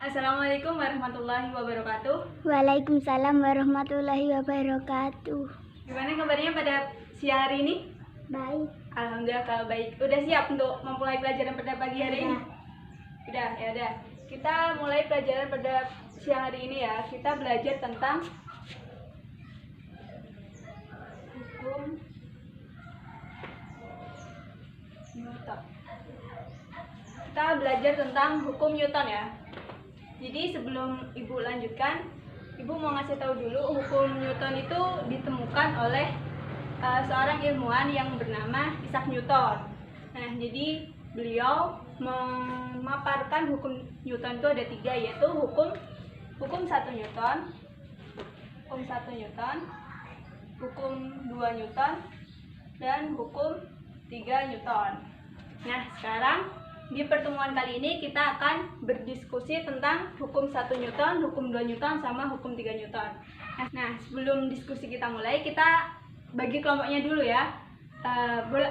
Assalamualaikum warahmatullahi wabarakatuh. Waalaikumsalam warahmatullahi wabarakatuh. Gimana kabarnya pada siang hari ini? Baik. Alhamdulillah kalau baik. Udah siap untuk memulai pelajaran pada pagi hari ini? Udah, ya udah. Kita mulai pelajaran pada siang hari ini ya. Kita belajar tentang hukum Newton. Kita belajar tentang hukum Newton ya. Jadi sebelum Ibu lanjutkan, Ibu mau ngasih tahu dulu hukum Newton itu ditemukan oleh seorang ilmuwan yang bernama Isaac Newton. Nah, jadi beliau memaparkan hukum Newton itu ada tiga, yaitu hukum 1 Newton, hukum 1 Newton, hukum 2 Newton, dan hukum 3 Newton. Nah, sekarang di pertemuan kali ini kita akan berdiskusi tentang hukum 1 Newton, hukum 2 Newton, sama hukum 3 Newton. Nah, sebelum diskusi kita mulai, kita bagi kelompoknya dulu ya.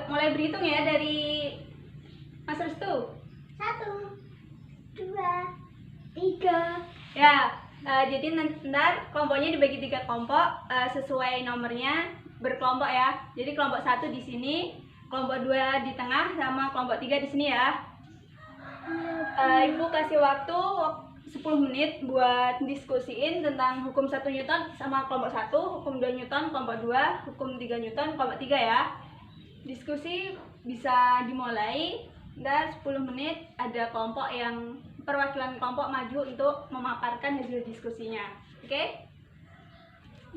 Mulai berhitung ya dari Mas Restu. 1, 2, 3. Ya, jadi ntar kelompoknya dibagi 3 kelompok sesuai nomornya berkelompok ya. Jadi kelompok 1 di sini, kelompok 2 di tengah, sama kelompok 3 di sini ya. Ibu kasih waktu 10 menit buat diskusiin tentang hukum 1 Newton sama kelompok 1, hukum 2 Newton kelompok 2, hukum 3 Newton kelompok 3 ya. Diskusi bisa dimulai, dan 10 menit ada kelompok yang perwakilan kelompok maju untuk memaparkan hasil diskusinya. Oke?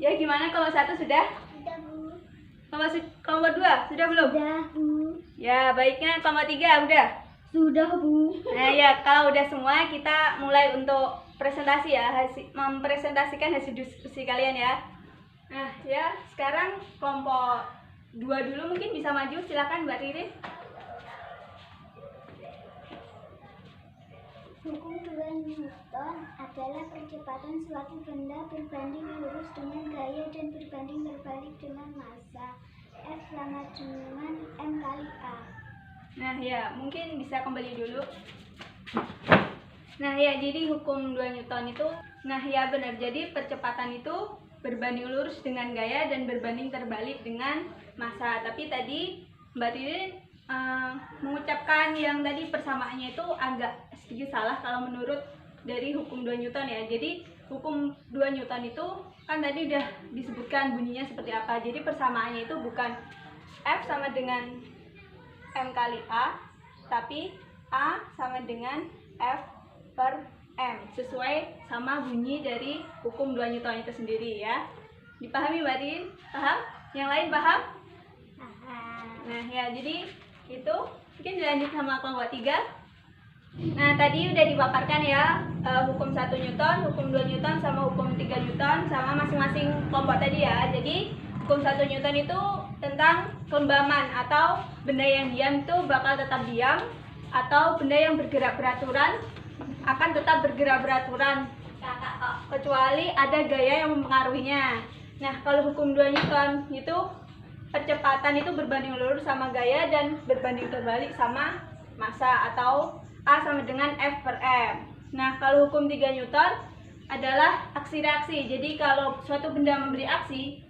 Ya, gimana kelompok 1 sudah? Sudah, Bu. Kelompok 2 sudah belum? Sudah, Bu. Ya, baiknya kelompok 3 udah? Sudah, Bu. Nah ya, kalau udah semua kita mulai untuk presentasi ya, mempresentasikan hasil diskusi kalian ya. Nah ya, sekarang kelompok 2 dulu mungkin bisa maju, silakan Mbak Ririn. Hukum 2 Newton adalah percepatan suatu benda berbanding lurus dengan gaya dan berbanding terbalik dengan massa. F sama dengan M kali A. Nah ya, mungkin bisa kembali dulu. Nah ya, jadi hukum 2 Newton itu, nah ya benar, jadi percepatan itu berbanding lurus dengan gaya dan berbanding terbalik dengan massa. Tapi tadi Mbak Ririn mengucapkan yang tadi persamaannya itu agak sedikit salah kalau menurut dari hukum 2 Newton ya. Jadi hukum 2 Newton itu kan tadi udah disebutkan bunyinya seperti apa. Jadi persamaannya itu bukan F sama dengan M kali A, tapi A sama dengan F per M, sesuai sama bunyi dari hukum 2 Newton itu sendiri ya. Dipahami Mbak Ririn? Paham? Yang lain paham? Nah ya, jadi itu mungkin dilanjut sama kelompok 3. Nah tadi udah dipaparkan ya, hukum 1 Newton, hukum 2 Newton, sama hukum 3 Newton, sama masing-masing kelompok tadi ya. Jadi hukum 1 Newton itu tentang kelembaman, atau benda yang diam itu bakal tetap diam, atau benda yang bergerak beraturan akan tetap bergerak beraturan, kecuali ada gaya yang mempengaruhinya. Nah kalau hukum 2 Newton itu percepatan itu berbanding lurus sama gaya dan berbanding terbalik sama massa, atau A sama dengan F per M. Nah kalau hukum 3 Newton adalah aksi reaksi. Jadi kalau suatu benda memberi aksi,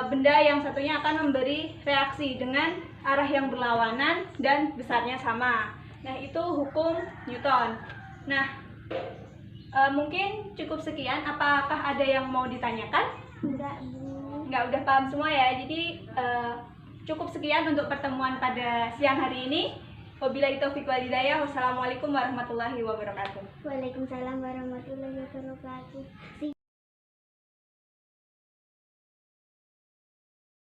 benda yang satunya akan memberi reaksi dengan arah yang berlawanan dan besarnya sama. Nah itu hukum Newton. Nah mungkin cukup sekian. Apakah ada yang mau ditanyakan? Enggak, Bu. Enggak, udah paham semua ya. Jadi cukup sekian untuk pertemuan pada siang hari ini. Wabillahi taufiq wal hidayah. Wassalamualaikum warahmatullahi wabarakatuh. Waalaikumsalam warahmatullahi wabarakatuh.